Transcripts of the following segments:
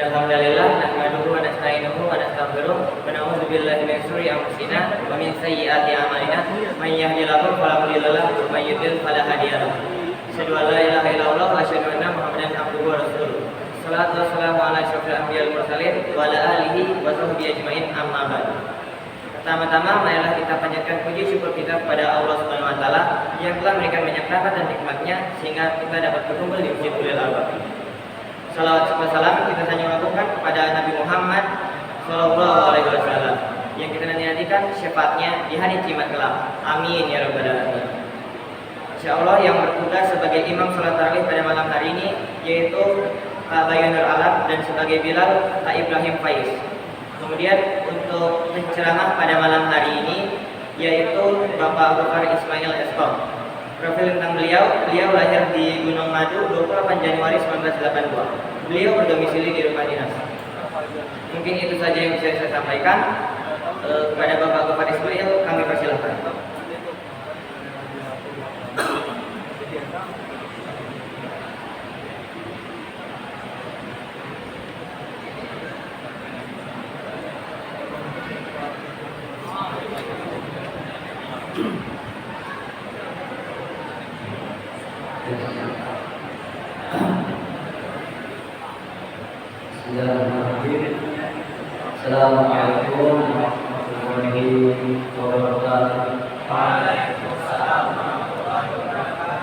Innalhamdalillah nahmaduhu wa nasta'inuhu wa nastaghfiruh wa na'udzu billahi min shururi anfusina wa min sayyiati a'malina may yahdihillahu fala mudilla lahu wa may yudlil fala hadiya lahu. Asyhadu an la ilaha illallah wa asyhadu anna Muhammadan abduhu wa rasuluh. Shalatu wassalamu ala asyrofil anbiya'i wal mursalin wa ala alihi wa sahbihi ajmain, amma ba'du. Pertama-tama marilah kita panjatkan puji syukur kita kepada Allah Subhanahu wa taala yang telah memberikan banyak rahmat dan nikmat-Nya sehingga kita dapat berkumpul di Masjid Ulil Albab. Salawat serta salam kita hanya lakukan kepada Nabi Muhammad Sallallahu Alaihi Wasallam yang kita nantikan syafaatnya di hari kiamat kelak. Amin ya rabbal alamin. Insyaallah yang bertugas sebagai imam salat tarawih pada malam hari ini yaitu Pak Bayunur Alam dan sebagai Bilal Pak Ibrahim Faiz. Kemudian untuk penceramah pada malam hari ini yaitu Bapak Bakar Ismail Eskom. Profil tentang beliau lahir di Gunung Madu 28 Januari 1982. Beliau berdomisili di rumah dinas. Mungkin itu saja yang bisa saya sampaikan. Kepada Bapak Bakar Ismail kami persilahkan. Assalamualaikum warahmatullahi wabarakatuh. Waalaikumsalam warahmatullahi wabarakatuh.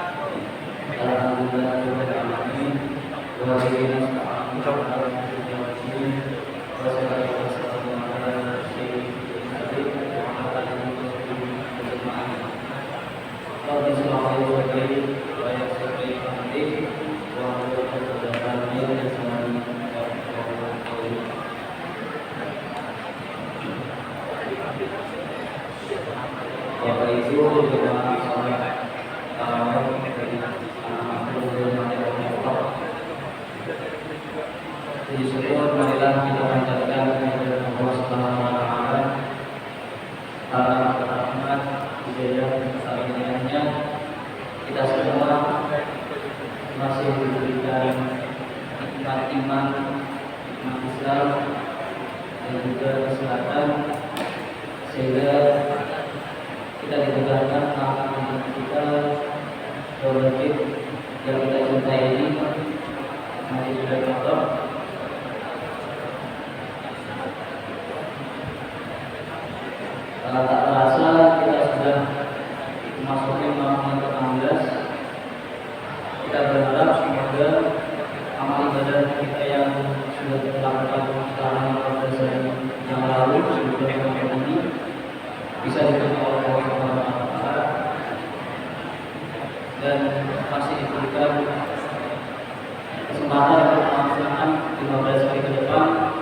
Bapak Ibu jemaah salat tarawih dari puji syukur marilah kita panjatkan kehadirat Allah Subhanahu wa taala atas rahmat hidayah dan karunia-Nya. Kita semua masih diberikan nikmat iman, nikmat Islam dan juga kesehatan sehingga kita dimudahkan untuk kita berwajib yang kita cintai ini masih sudah kotor. Tak terasa kita sudah memasuki malam yang ke-16. Kita berharap semoga amal ibadah kita yang sudah kita lakukan selama 14 hari yang lalu sebelum Ramadan ini bisa diterima oleh Allah Subhanahu wa taala dan masih diberikan kesempatan untuk melaksanakan 15 hari ke depan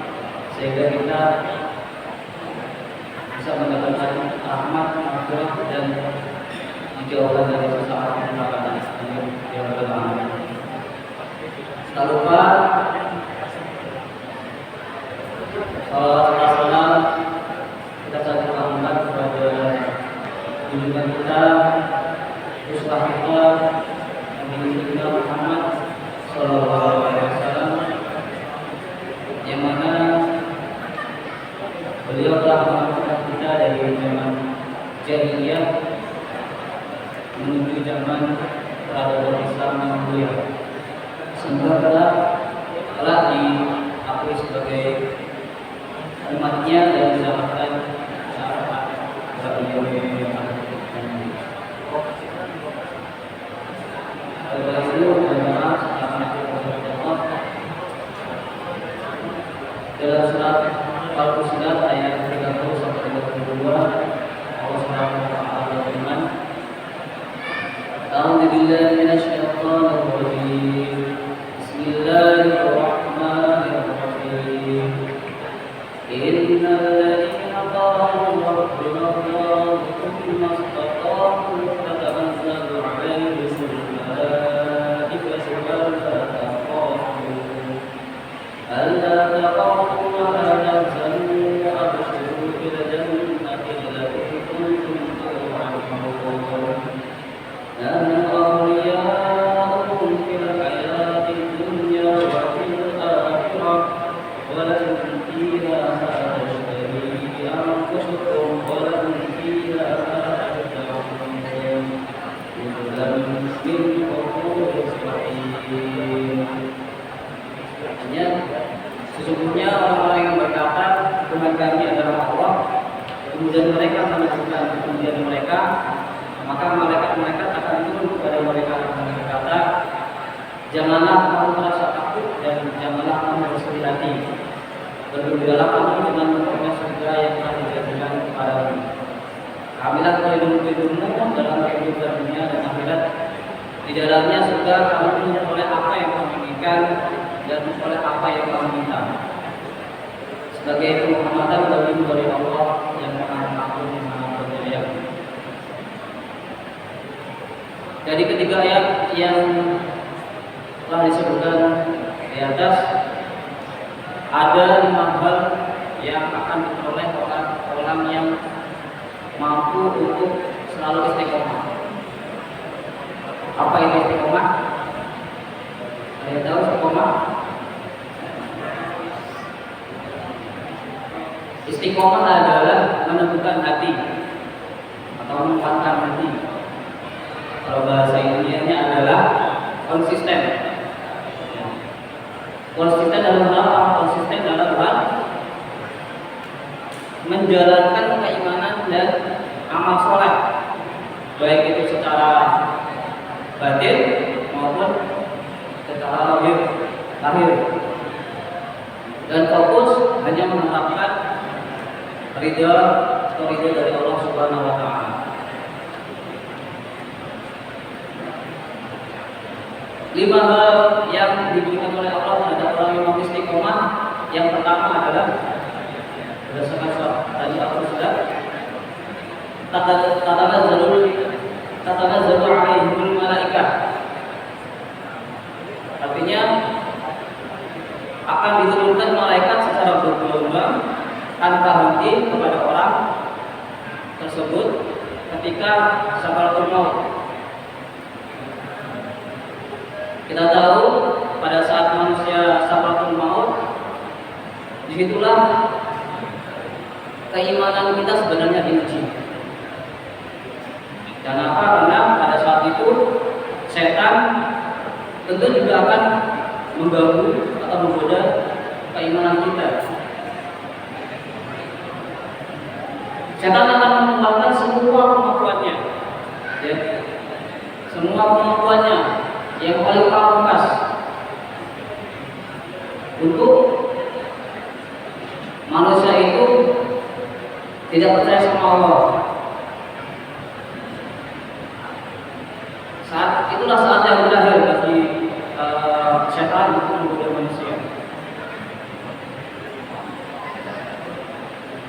sehingga kita bisa mendapatkan rahmat, maghfirah dan dijauhkan dari sesaat neraka. Yang pertama, tak lupa salam kita saling mengucapkan kepada junjungan kita, uswah kita, Nabi kita Muhammad Sallallahu Alaihi Wasallam, yang mana beliau telah mengajarkan kita dari zaman jahiliyah menuju zaman peradaban Islam yang mulia. Semoga telah diakui sebagai umatnya dan mendapatkan syafaat dari beliau. Dalam surat Al-Fusilat ayat 30 sampai 32 Allah Subhanahu wa taala berfirman, A'udzu billahi minasyaitonir rajim. Bismillahirrahmanirrahim. Innal Janganlah kamu merasa takut dan janganlah kamu bersedih hati. Bergembiralah kamu dengan memperoleh surga yang telah dijanjikan kepadamu. Ambillah pelindung-pelindungmu dalam kehidupan dunia dan akhirat. Di dalamnya surga kamu memperoleh apa yang kamu inginkan dan memperoleh apa yang kamu minta. Sebagai penghormatan bagimu dari Allah yang Maha Pengampun yang Maha Penyayang. Dari ketiga ayat yang telah disebutkan di atas, ada 5 hal yang akan diperoleh orang yang mampu untuk selalu istiqomah. Apa itu istiqomah? Ada yang tahu istiqomah? Istiqomah adalah menentukan hati atau menempatkan hati. Kalau bahasa Indonesia adalah konsisten. Konsisten dalam hal apa? Konsisten dalam hal menjalankan keimanan dan amal sholat, baik itu secara batin maupun secara lahir, dan fokus hanya menetapkan ridha dari Allah Subhanahu wa Ta'ala. Lima hal yang diberikan oleh Allah terhadap orang yang istiqomah. Yang pertama adalah berdasarkan surat tadi aku sudah tatanazzalu alaihimul malaikah. Artinya akan diturunkan malaikat secara bergelombang tanpa henti kepada orang tersebut ketika sakaratul maut. Kita tahu pada saat manusia sakaratul maut, disitulah keimanan kita sebenarnya diuji. Dan apa? Karena pada saat itu setan tentu juga akan mengganggu atau menggoda keimanan kita. Setan akan mengembangkan semua kemampuannya, ya. Semua kemampuannya yang paling pamungkas untuk manusia itu tidak percaya sama Allah. Itulah saat yang terakhir bagi setan untuk menggoda manusia.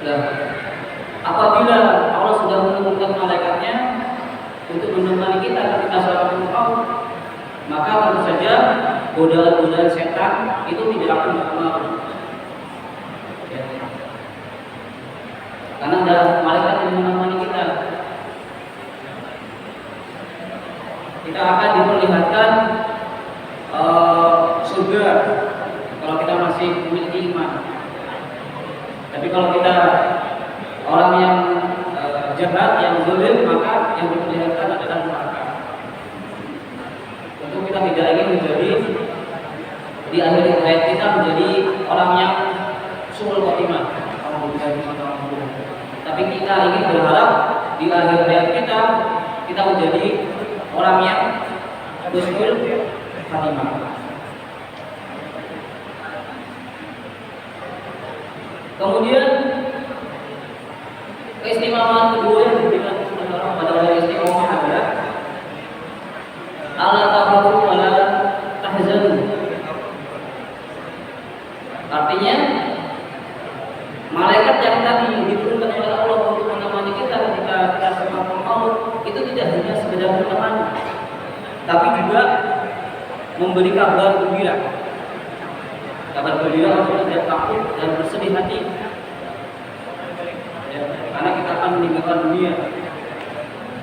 Nah, apabila Allah sudah menurunkan malaikatnya untuk menemani kita ketika sakaratul maut, maka tentu saja godaan-godaan setan itu tidak akan berpengaruh. Ya. Karena ada malaikat yang menemani kita. Kita akan diperlihatkan surga kalau kita masih memiliki iman. Tapi kalau kita orang yang jahat, yang zalim, maka yang diperlihatkan adalah neraka. Tentu kita tidak ingin menjadi di akhir hayat kita menjadi orang yang suul khotimah. Tapi kita ingin berharap di akhir hayat kita menjadi orang yang husnul khatimah. Kemudian keistimewaan kedua yang diberikan pada orang istiqomah adalah alla takhafu wa la tahzanu. Artinya malaikat yang tadi diturunkan oleh Allah untuk menemani kita ketika kita sakaratul maut itu tidak hanya sekedar menemani, tapi juga memberi kabar gembira. Kabar gembira untuk tidak takut dan bersedih hati. Ya, karena kita akan meninggalkan dunia.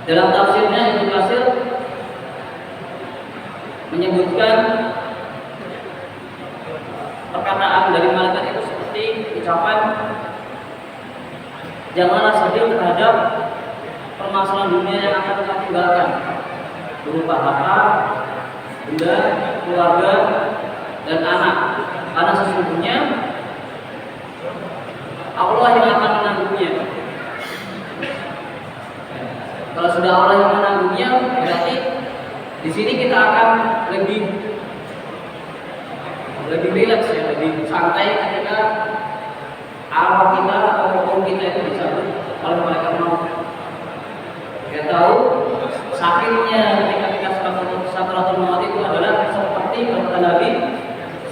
Dalam tafsirnya Ibnu Katsir menyebutkan perkataan dari malaikat itu seperti ucapan, janganlah sedih terhadap permasalahan dunia yang akan kita tinggalkan berupa harta, benda, keluarga, dan anak. Karena sesungguhnya Allah yang akan menanggungnya. Kalau sudah Allah yang menanggungnya, berarti di sini kita akan lebih santai ketika arwah kita atau roh kita itu dicabut oleh malaikat maut. Kita tahu sakitnya ketika kita sakaratul maut itu adalah seperti kata Nabi,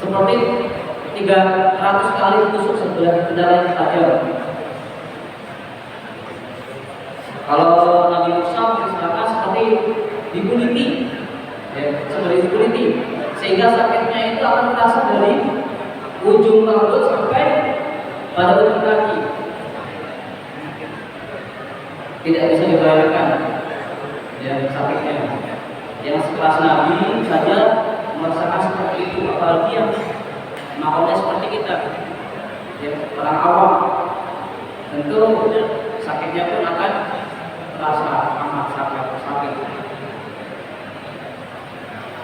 seperti 300 kali tusuk sebelah kendaraan yang tajam. Kalau Nabi Musa misalkan seperti dikuliti, ya, seperti dikuliti, sehingga sakitnya itu akan terasa dari ujung rambut sampai pada ujung kaki. Tidak bisa dibayangkan, ya, sakitnya. Yang sekelas Nabi saja merasakan seperti itu, apalagi yang makamnya seperti kita, ya, orang awam. Tentu sakitnya pun akan terasa amat sakit.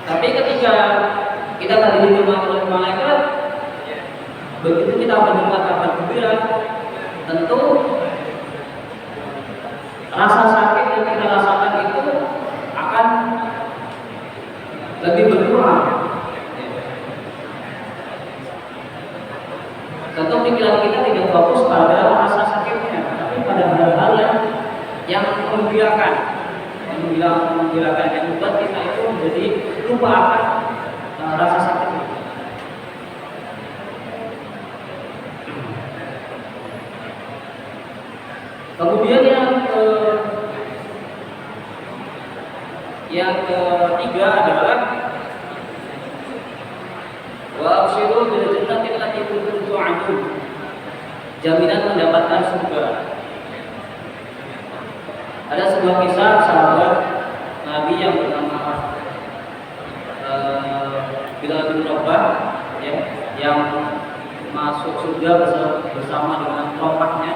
Tapi ketika kita tadi ditemani oleh malaikat, begitu kita mendengar kabar gembira, tentu rasa sakit yang kita rasakan itu akan lebih berkurang. Tentu pikiran kita tidak fokus pada rasa sakitnya, tapi pada hal-hal yang menggembirakan, yang membuat kita itu menjadi lupa akan rasa sakit itu. Kemudian yang ketiga adalah wa absyiru bil jannati allati kuntum tu'adun, jaminan mendapatkan surga. Ada sebuah kisah sahabat Nabi yang bernama Bilal bin Rabah, ya, yang masuk surga bersama dengan kelompoknya,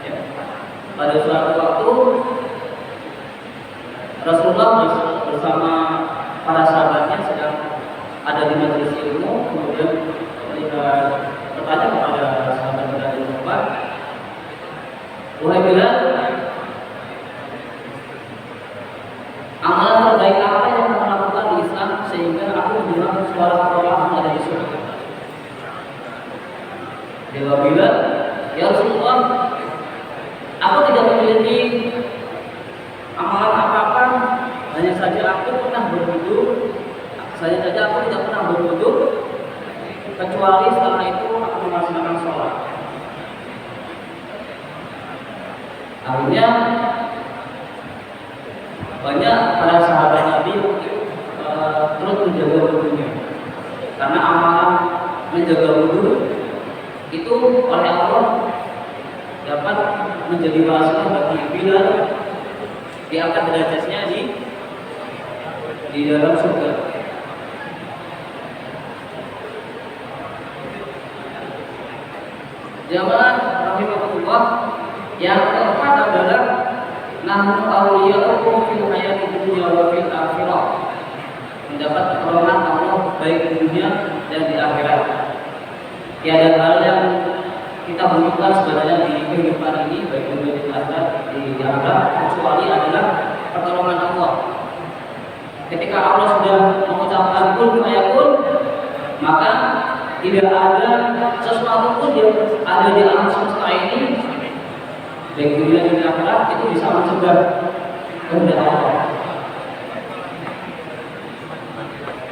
ya. Pada suatu waktu Rasulullah bersama para sahabatnya sedang ada di majelis ilmu, kemudian ketika bertanya kepada sahabat Bilal bin Rabah, "Wahai Bilal, amalan terbaik apa yang kamu lakukan di Islam sehingga aku mendengar suara Allah ada di surga?" Jawab Bilal, "Ya Rasulullah, aku tidak memiliki amalan apa-apa, hanya saja aku pernah berwudu. Aku tidak pernah berwudu kecuali setelah itu aku melaksanakan sholat." Akhirnya banyak para sahabat Nabi terus menjaga wudunya, karena amalan menjaga wudu itu oleh Allah dapat menjadi wasilah bagi Bilal diangkat derajatnya di dalam surga. Jamaah rahimahullah, yang keempat adalah nahnu awliya'ukum fil hayati dunya wa fil akhirah, mendapat pertolongan Allah baik di dunia dan di akhirat. Tiada hal yang kita butuhkan sebenarnya di kehidupan ini, baik di dunia dan di akhirat, kecuali adalah pertolongan Allah. Ketika Allah sudah mengucapkan kun fayakun, maka tidak ada sesuatu pun yang ada di alam semesta ini, baik dunia dan akhirat, itu bisa mencegah kehendak Allah.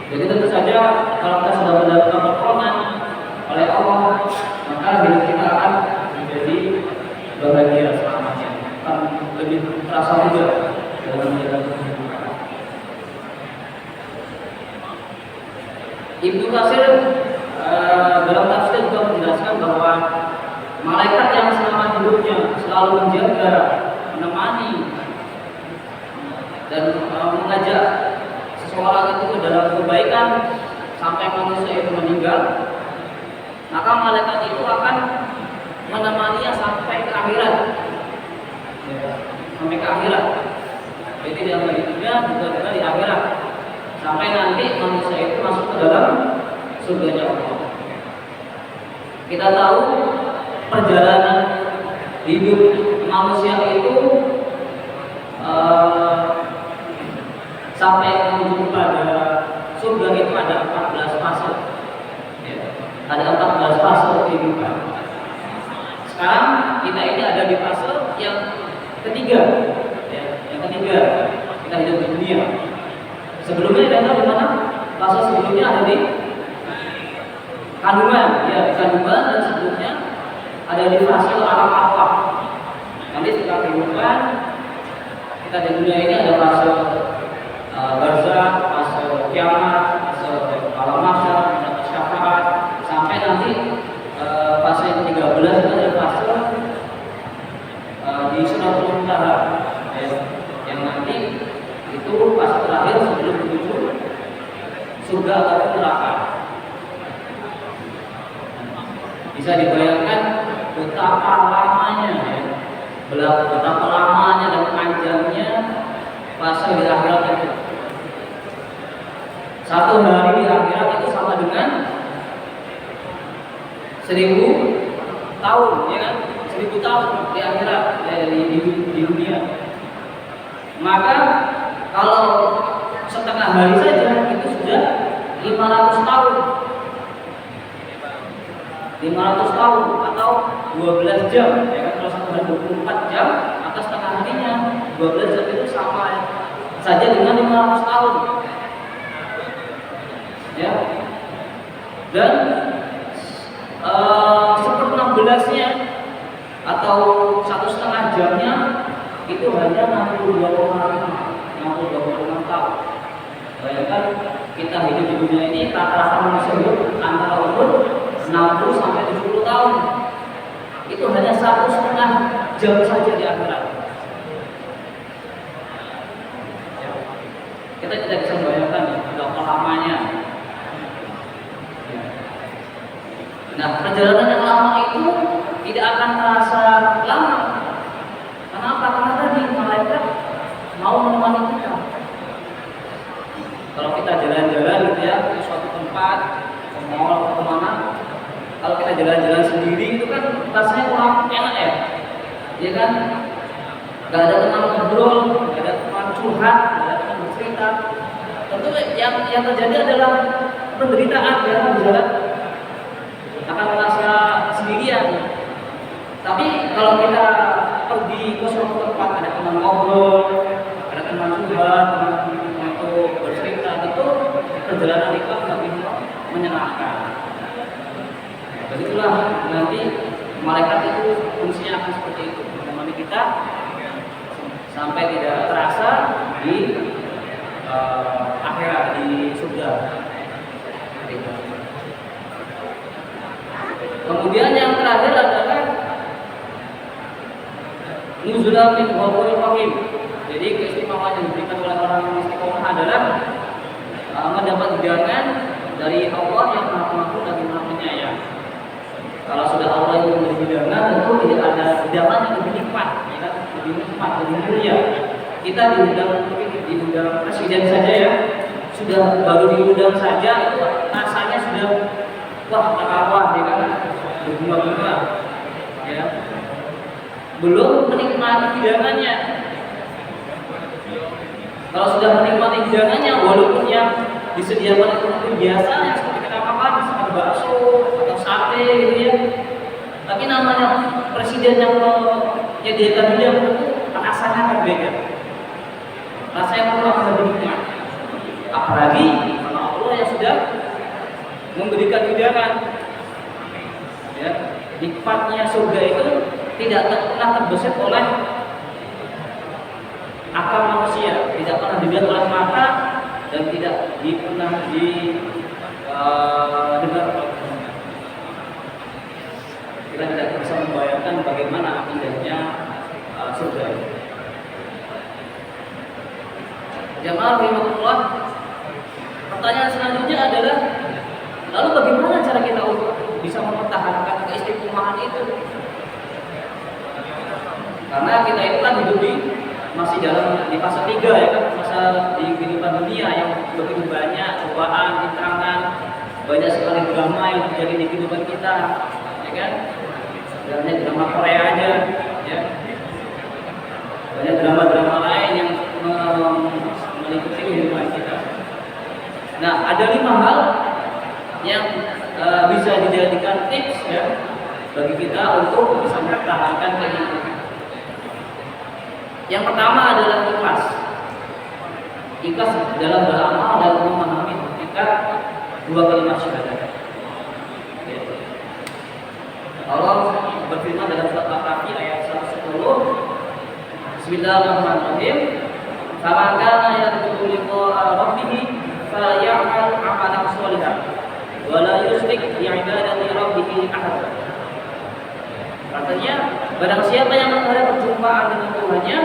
Jadi tentu saja kalau kita sudah mendapatkan pertolongan oleh Allah, maka hidup kita akan menjadi bahagia selamanya, akan lebih terasa mudah dalam menjalankan kehidupan. Ibnu Katsir dalam tafsir juga menjelaskan bahwa malaikat yang selama hidupnya selalu menjaga, menemani, dan mengajak seseorang itu ke dalam kebaikan sampai manusia itu meninggal, maka malaikat itu akan menemaninya sampai ke akhirat, sampai ke akhirat. Jadi dalam hidupnya juga di akhirat, sampai nanti manusia itu masuk ke dalam surganya Allah. Kita tahu perjalanan hidup manusia itu sampai menuju pada surga itu ada 14 fase. Ya. Ada 14 fase kehidupan. Sekarang kita ini ada di fase yang ketiga, ya, yang ketiga kita hidup di dunia. Sebelumnya kita tahu di mana? Fase sebelumnya ada di kandungan, ya, di kandungan, dan sebelumnya ada di fase alam arwah. Nanti setelah kehidupan kita di dunia ini ada fase barzakh, fase kiamat, fase alam mahsyar, fase syafaat, sampai nanti fase yang ke-13 itu adalah fase di Suratul Muntaha, yang nanti itu fase terakhir sebelum menuju surga atau neraka. Bisa dibayangkan betapa lamanya, betapa lamanya dan panjangnya fase di akhirat itu. Satu hari di akhirat itu sama dengan 1000 tahun, ya kan? 1000 tahun di akhirat, di dunia. Maka kalau setengah hari saja itu sudah 500 tahun. 500 tahun atau 12 jam, ya kan? Kalau satu hari 24 jam atas setengah harinya 12 jam itu sama saja dengan 500 tahun, ya. Dan 1/16-nya atau 1,5 jamnya itu hanya 62,6 tahun. Bayangkan kita hidup di dunia ini rata-rata manusia hidup antara umur 60 sampai 70 tahun. Itu hanya 1,5 jam saja di akhirat. Kita tidak bisa membayangkan berapa lamanya. Nah, perjalanan yang lama itu tidak akan terasa lama. Kenapa? Karena tadi malaikat mau menemani kita. Kalau kita jalan-jalan gitu ya ke suatu tempat, ke mall atau kemana, kalau kita jalan-jalan sendiri itu kan rasanya kurang enak, ya, ya kan? Gak ada teman ngobrol, gak ada teman curhat, gak ada teman bercerita. Tentu yang terjadi adalah penderitaan dalam berjalan, akan merasa sendirian. Tapi kalau kita pergi ke suatu tempat, ada teman ngobrol, ada teman curhat, teman untuk bercerita, tentu perjalanan itu akan lebih menyenangkan. Begitulah nanti malaikat itu fungsinya akan seperti itu, menemani kita sampai tidak terasa di akhirat, di surga. Kemudian yang terakhir adalah nuzulan min ghafurur rahim. Jadi keistimewaan yang diberikan oleh orang yang istiqomah adalah mendapat hidangan dari Allah yang Maha Pengampun dan Maha Penyayang. Kalau sudah Allah yang memberi hidangan, tentu tidak ada hidangan yang lebih nikmat, ya kan? Lebih nikmat, lebih mulia. Kita diundang presiden saja, ya, sudah baru diundang saja itu rasanya sudah wah takawah, ya kan? Berbunga-bunga, ya. Belum menikmati hidangannya. Kalau sudah menikmati hidangannya, walaupun yang disediakan itu mungkin biasa, yang seperti kita makan, seperti bakso atau sate, gitu ya. Tapi namanya presiden yang menyediakan hidangan itu rasanya akan beda. Rasanya akan lebih nikmat. Apalagi karena Allah yang sudah memberikan hidangan. Ya, nikmatnya surga itu tidak pernah terbesit oleh akal manusia, tidak pernah dilihat oleh mata, dan tidak pernah didengar. Kita tidak bisa membayangkan bagaimana indahnya surga itu. Jamaah rahimahullah, pertanyaan selanjutnya adalah, lalu bagaimana cara kita untuk bisa mempertahankan keistiqomahan itu? Karena kita itu kan hidup masih di fase 3, ya kan, masa di kehidupan dunia yang begitu banyak cobaan, rintangan, banyak sekali drama yang terjadi di kehidupan kita, ya kan? Banyak drama Korea aja, ya. Banyak drama-drama lain yang meliputi kehidupan kita. Nah, ada 5 hal yang bisa dijadikan tips ya bagi kita untuk bisa mempertahankan keimanan. Yang pertama adalah ikhlas. Ikhlas dalam beramal dan memahami ketika dua kalimat syahadat. Allah berfirman dalam surat Al-Kahfi ayat 110, Bismillahirrahmanirrahim. Faman kana yarju liqa'a rabbih faly'amal 'amalan shalihan wa la yusyrik bi 'ibadati rabbih ahada. Artinya, barang siapa yang mengharap perjumpaan dengan Tuhannya,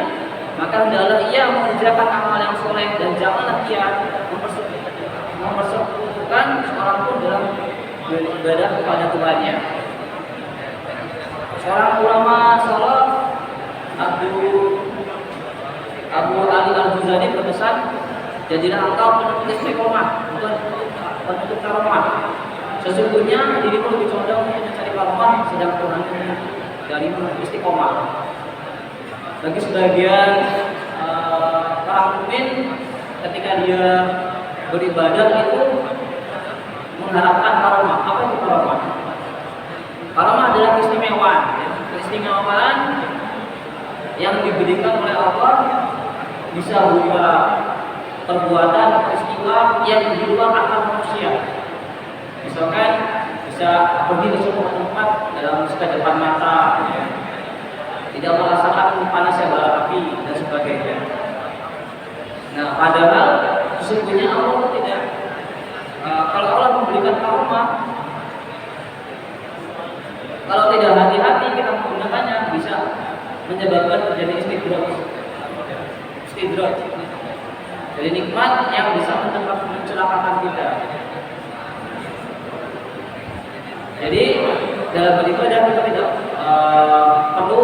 maka hendaklah ia mengerjakan amal yang soleh dan janganlah ia mempersekutukan seorang pun dalam beribadah kepada Tuhannya. Seorang ulama salaf Abu Ali Al-Ghazali berpesan, jadilah engkau penuntut istiqomah, bukan penuntut karomah. Sesungguhnya dirimu lebih condong untuk mencari karomah, sedang Tuhan dari menuntut istiqomah. Bagi sebagian para mukmin ketika dia beribadah itu mengharapkan karomah. Apa itu karomah? Karomah adalah keistimewaan, keistimewaan yang diberikan oleh Allah, bisa berupa perbuatan peristiwa yang di luar akal manusia. Misalkan bisa pergi ke suatu tempat dalam sekejap mata, ya, tidak merasakan panasnya bara api dan sebagainya. Nah, padahal sesungguhnya Allah tidak. Kalau Allah memberikan karomah, kalau tidak hati-hati kita menggunakannya bisa menyebabkan terjadi istidraj. Jadi nikmat yang bisa mencelakakan kita. Jadi dalam beribadah kita tidak perlu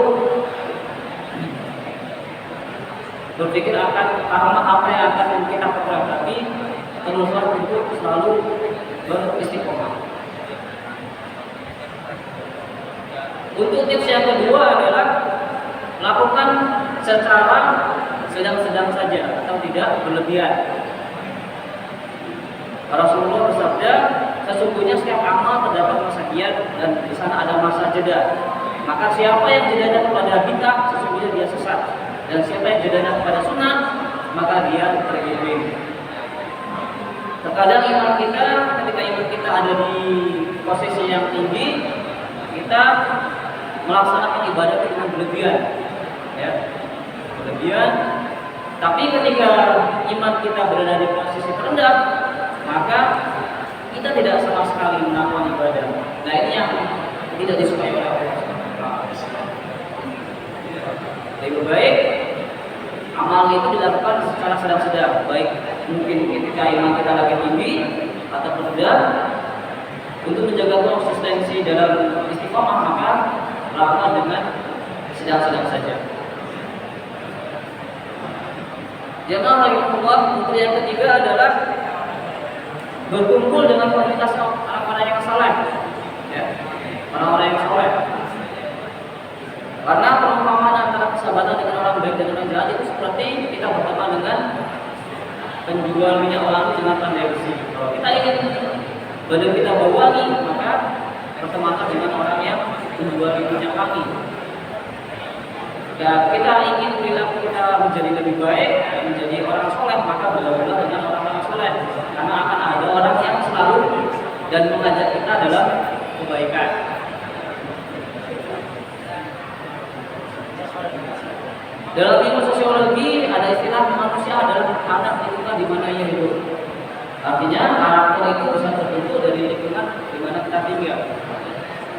berpikir akan karena apa yang akan kita perbuat, tapi teruslah untuk selalu beristiqomah. Untuk tips yang kedua adalah lakukan secara sedang-sedang saja atau tidak berlebihan. Rasulullah bersabda, sesungguhnya setiap amal terdapat masa giat dan di sana ada masa jeda. Maka siapa yang jedanya kepada bid'ah, sesungguhnya dia sesat. Dan siapa yang jedanya kepada sunnah, maka dia terbimbing. Terkadang iman kita, ketika iman kita ada di posisi yang tinggi, kita melaksanakan ibadah dengan berlebihan, ya, berlebihan. Tapi ketika iman kita berada di posisi terendah, maka kita tidak sama sekali melakukan ibadah. Nah, ini yang tidak disukai oleh Allah. Lebih baik amal itu dilakukan secara sedang-sedang, baik mungkin ketika iman kita lagi tinggi atau rendah. Untuk menjaga konsistensi dalam istiqomah, maka lakukan dengan sedang-sedang saja. Jemaah rahimahullah, untuk yang ketiga adalah berkumpul dengan komunitas orang-orang yang saleh, ya, orang-orang yang saleh. Karena perumpamaan antara persahabatan dengan orang baik dan orang jahat itu seperti kita berteman dengan penjual minyak wangi dengan pandai besi. Kalau kita ingin badan kita bau wangi, maka berteman dengan orang yang menjual minyak wangi. Ya, kita ingin perilaku kita menjadi lebih baik, menjadi orang soleh, maka bergaullah dengan orang-orang soleh. Karena akan ada orang yang selalu dan mengajak kita dalam kebaikan. Dalam ilmu sosiologi ada istilah manusia adalah anak lingkungan di mana ia hidup. Artinya karakter itu bisa terbentuk dari lingkungan di mana kita tinggal.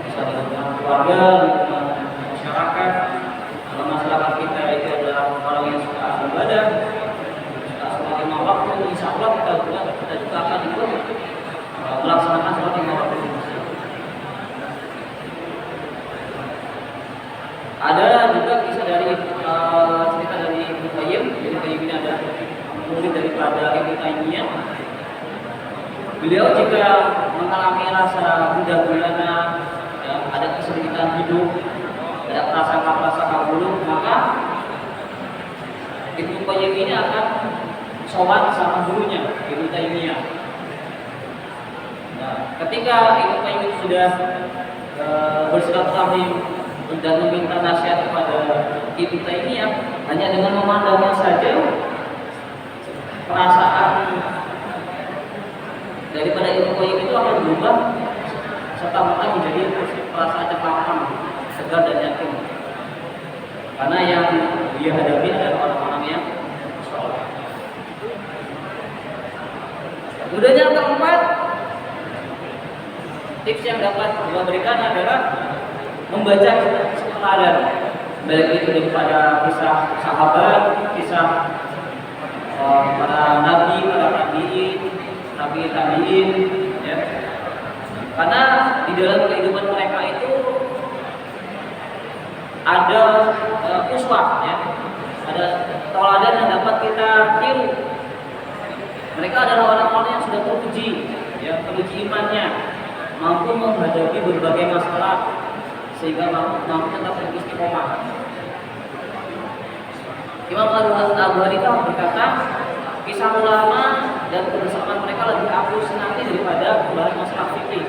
Bisa di lingkungan keluarga, lingkungan masyarakat. Kalau masyarakat kita itu adalah orang yang suka ibadah, suka sholat lima waktu, insya Allah kita juga akan ikut melaksanakan sholat lima waktu. Ada juga kisah dari cerita dari Ibnu Qayyim. Ibnu Qayyim ini ada murid daripada Ibnu Taimiyah. Beliau jika mengalami rasa gundah gulana, ya, ada kesulitan hidup, ada prasangka buruk, maka Ibnu Qayyim ini akan sholat sama gurunya, Ibnu Taimiyah. Nah, ketika Ibnu Qayyim sudah bersilaturahim dan meminta nasihat kepada Ibnu Taimiyah, hanya dengan memandangnya saja perasaan daripada Ibnu Qayyim itu akan berubah serta merta menjadi perasaan cekatan, segar dan yakin. Karena yang dia hadapi adalah orang-orang yang sholat. Kemudian yang keempat, tips yang dapat kita berikan adalah membaca teladan, baik itu daripada kisah sahabat, kisah para nabi, para tabiin, ya. Karena di dalam kehidupan mereka itu ada uswah, ya, ada teladan yang dapat kita tiru. Mereka adalah orang-orang yang sudah teruji, ya, teruji imannya, mampu menghadapi berbagai masalah sehingga mampu tetap beristiqomah. Imam Al-Ghazali berkata, kisah ulama dan kebersamaan mereka lebih aku senangi daripada membahas masalah fikih.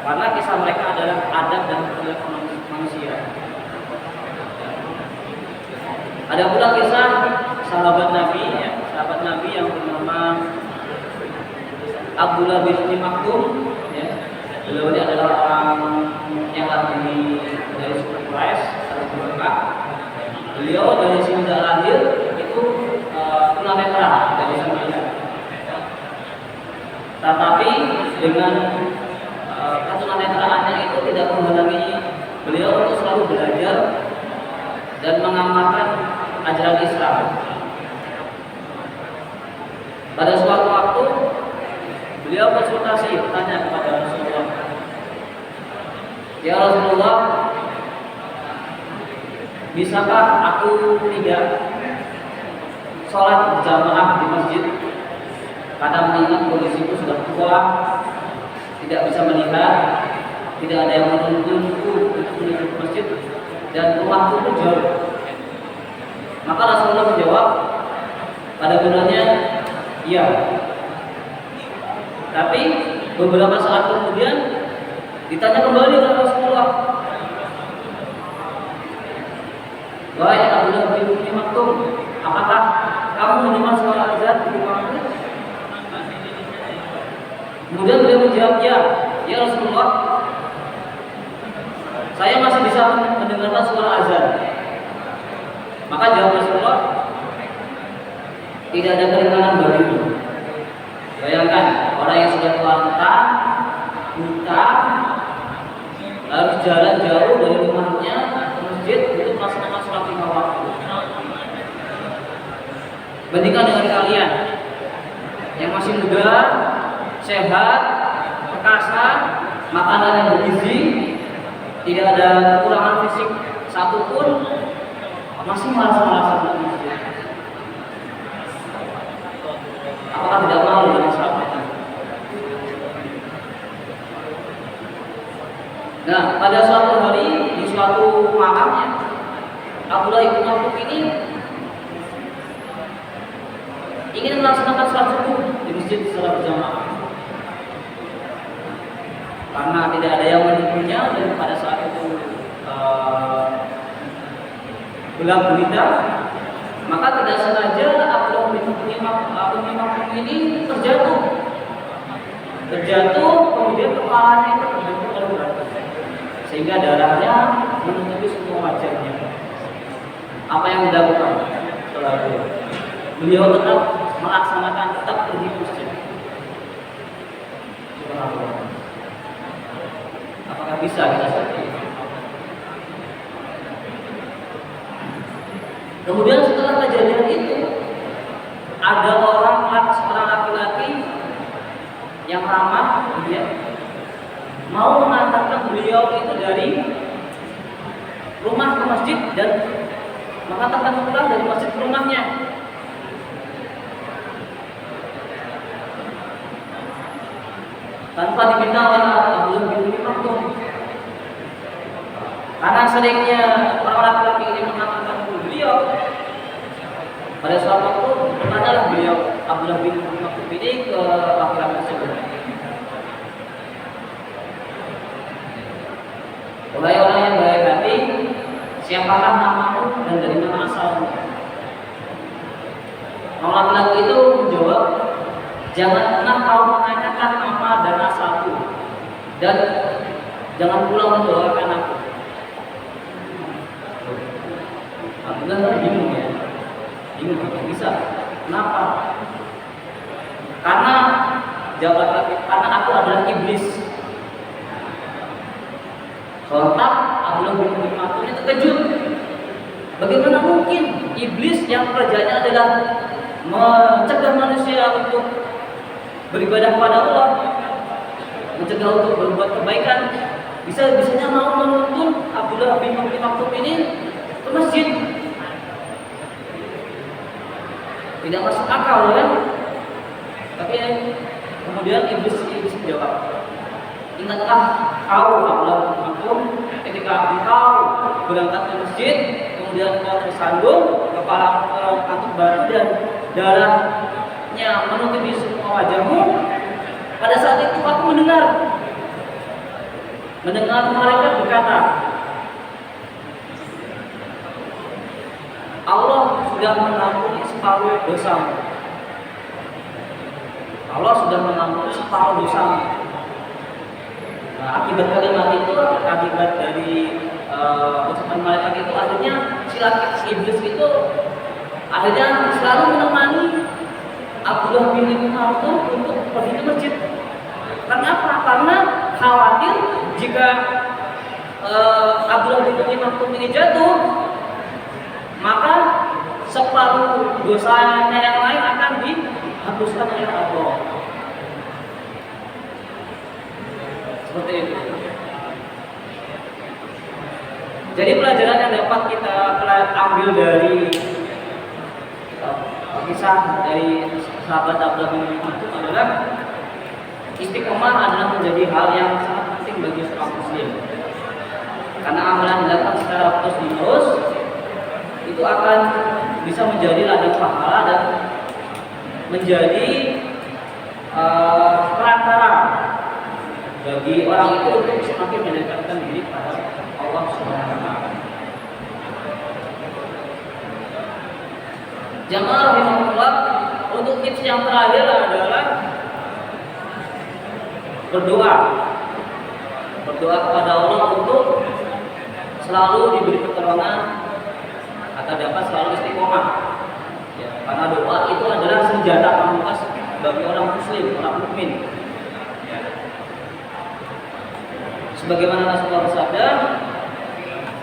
Karena kisah mereka adalah adab dan perilaku manusia. Ada pula kisah sahabat Nabi, ya, sahabat Nabi yang bernama Abdullah bin Umi Maktum, ya. Beliau ini adalah orang yang lahir dari suku Quraisy atau Mekah. Beliau dari sini lahir itu tunanetra, dari Samaria. Tetapi dengan ketunanetraannya itu tidak menghalangi beliau untuk selalu belajar dan mengamalkan ajaran Islam. Pada suatu waktu beliau konsultasi, bertanya kepada Rasulullah, "Ya Rasulullah, bisakah aku tidak sholat berjamaah di masjid? Karena mengingat kondisiku sudah tua, tidak bisa melihat, tidak ada yang menuntunku untuk menuju ke masjid, dan rumahku pun jauh." Maka Rasulullah menjawab, pada gunanya, iya. Tapi beberapa saat kemudian ditanya kembali oleh Rasulullah, "Wahai Abdullah bin Umi Maktum, apakah kamu mendengar suara azan di rumahmu?" Kemudian beliau menjawab, ya Rasulullah, saya masih bisa mendengarkan suara azan. Maka jawab Rasulullah, tidak ada keringanan bagimu. Bayangkan orang yang sudah tua renta, buta, harus jalan jauh dari rumahnya ke masjid untuk melaksanakan sholat 5 waktu. Bandingkan dengan kalian yang masih muda, sehat, perkasa, makanan yang bergizi, tidak ada kekurangan fisik satupun, masih malas-malasan di masjid. Apakah tidak malu dengan sahabat? Nah, pada suatu hari di suatu malamnya, Abdullah bin Maktum ini ingin melaksanakan sholat subuh di masjid secara berjamaah. Karena tidak ada yang menuntutnya dan pada saat itu gelap gulita, maka tidak sengaja Abdullah bin Maktum ini terjatuh, kemudian kepalanya itu terbentuk keluar, sehingga darahnya menutupi semua wajahnya. Apa yang dilakukan setelah itu? Beliau tetap melaksanakan, tetap pergi ke masjid. Apakah bisa kita seperti itu? Kemudian setelah kejadian itu, ada seorang laki-laki yang ramah, dia mau mengantarkan beliau itu dari rumah ke masjid dan mengantarkan pulang dari masjid ke rumahnya. Tanpa diminta oleh Abdullah bin Umi Maktum. Karena seringnya orang laki-laki ini mengantarkan beliau, pada suatu waktu bertanyalah beliau Abdullah bin Umi Maktum ini ke laki-laki tersebut, siapakah namamu dan dari mana asalmu? Orang laki-laki itu menjawab, jangan pernah kau menanyakan nama dan asalku, dan jangan pula mendoakan aku. Abdullah kan bingung ya, bingung apa bisa? Kenapa? Karena jawab laki-laki, karena aku adalah iblis. Sontak Abdullah bin Ubay bin Maktum terkejut. Bagaimana mungkin iblis yang kerjanya adalah mencegah manusia untuk beribadah kepada Allah, mencegah untuk berbuat kebaikan, bisanya mau menuntun Abdullah bin Ubay bin Maktum ini ke masjid? Tidak masuk akal kan? Tapi kemudian iblis menjawab, ingatlah kau Abdullah bin Maktum ketika engkau berangkat ke masjid, kemudian engkau tersandung, kepala engkau kantuk batu dan darahnya menutupi semua wajahmu. Pada saat itu aku mendengar mereka berkata, Allah sudah mengampuni separuh dosamu. Allah sudah mengampuni separuh dosamu. Nah, akibat kalimat itu, akibat dari ucapan malaikat itu, akhirnya si iblis itu akhirnya selalu menemani Abdullah bin Ubay bin Maktum untuk pergi ke masjid. Kenapa? Karena khawatir jika Abdullah bin Ubay bin Maktum ini jatuh, maka separuh dosanya yang lain akan dihapuskan oleh Allah. Seperti itu. Jadi pelajaran yang dapat kita ambil dari kisah dari sahabat Abdullah bin Ubay bin Maktum adalah istiqomah adalah menjadi hal yang sangat penting bagi seorang muslim. Karena amalan dilakukan secara terus-menerus itu akan bisa menjadi ladang pahala dan menjadi perantara bagi orang itu untuk semakin mendekatkan diri pada Allah Subhanahu wa taala. Jamaah rahimahullah, untuk tips yang terakhir adalah berdoa kepada Allah untuk selalu diberi pertolongan agar dapat selalu istiqomah. Ya, karena doa itu adalah senjata pamungkas bagi orang muslim, orang mukmin. Ya. Sebagaimana Rasulullah bersabda,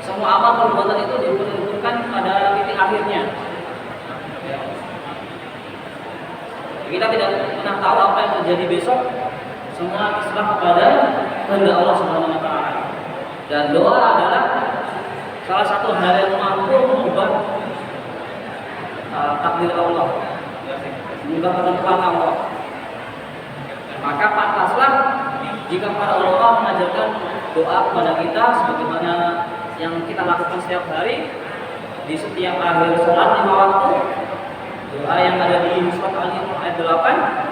semua amal perbuatan itu diukur-ukurkan pada titik akhirnya. Ya. Kita tidak pernah tahu apa yang terjadi besok. Semua terserah kepada kehendak Allah Subhanahu wa taala. Dan doa adalah salah satu hal yang mampu mengubah takdir Allah, mengubah ketentuan Allah. Maka pantaslah jika para ulama mengajarkan doa kepada kita sebagaimana yang kita lakukan setiap hari di setiap akhir sholat 5 waktu. Doa yang ada di surat Al-Imran ayat 8.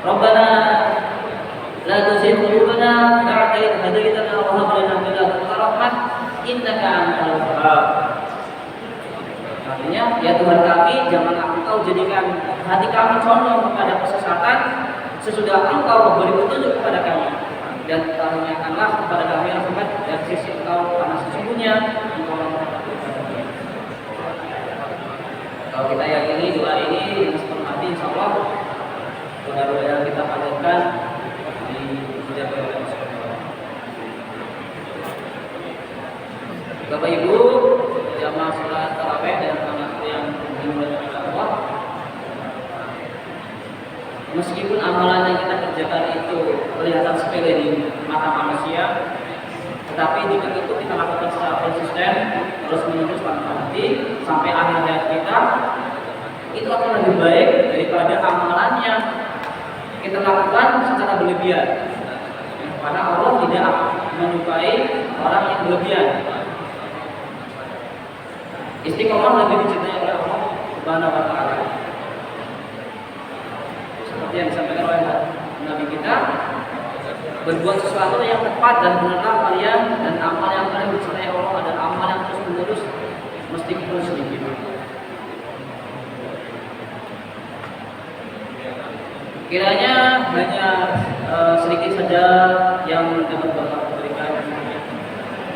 Rabbana la tuzigh qulubana ba'da idh hadaytana wa hab lana min ladunka rahmah innaka antal wahhab. Artinya, ya Tuhan kami, jangan Engkau jadikan hati kami condong kepada kesesatan sesudah Engkau memberi petunjuk kepada kami, dan karuniakanlah kepada kami rahmat dari sisi Engkau, karena sesungguhnya Engkau Maha Pengampun. Kalau kita yakini doa ini dengan sepenuh hati, insyaallah doa-doa yang kita panjatkan dijabah oleh Allah. Bapak Ibu, jamaah salat tarawih dan anak yang dimuliakan Allah, meskipun amalan yang kita kerjakan itu kelihatan sepele di mata manusia, tetapi jika itu kita lakukan secara konsisten, terus menerus tanpa henti sampai akhir hayat kita, itu akan lebih baik daripada amalan yang kita lakukan secara berlebihan. Karena Allah tidak menyukai orang yang berlebihan. Istiqomah lebih dicintai oleh Allah Subhanahu wa taala. Seperti yang disampaikan oleh Nabi kita, berbuat sesuatu yang tepat dan benar kalian, dan amal yang kalian dicintai Allah adalah terus meskipun sedikit. Kiranya hanya sedikit saja yang dapat Bapak berikan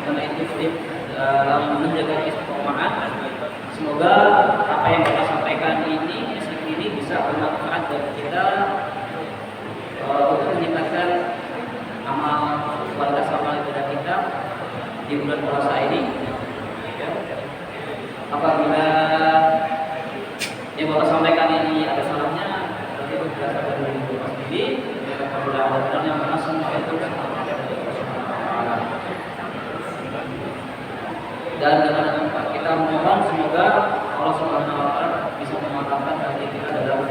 mengenai tips-tips dalam menjaga istiqomah. Semoga apa yang kita sampaikan ini bisa bermanfaat bagi kita untuk meningkatkan kualitas amal ibadah kita di bulan puasa ini. Ya. Apabila yang Bapak sampaikan ini ada salahnya, berarti itu berasal dari Bapak sendiri. Apabila ada benarnya, maka semua itu dan dengan kita mohon semoga Allah Subhanahu wa taala bisa memaafkan hati kita dalam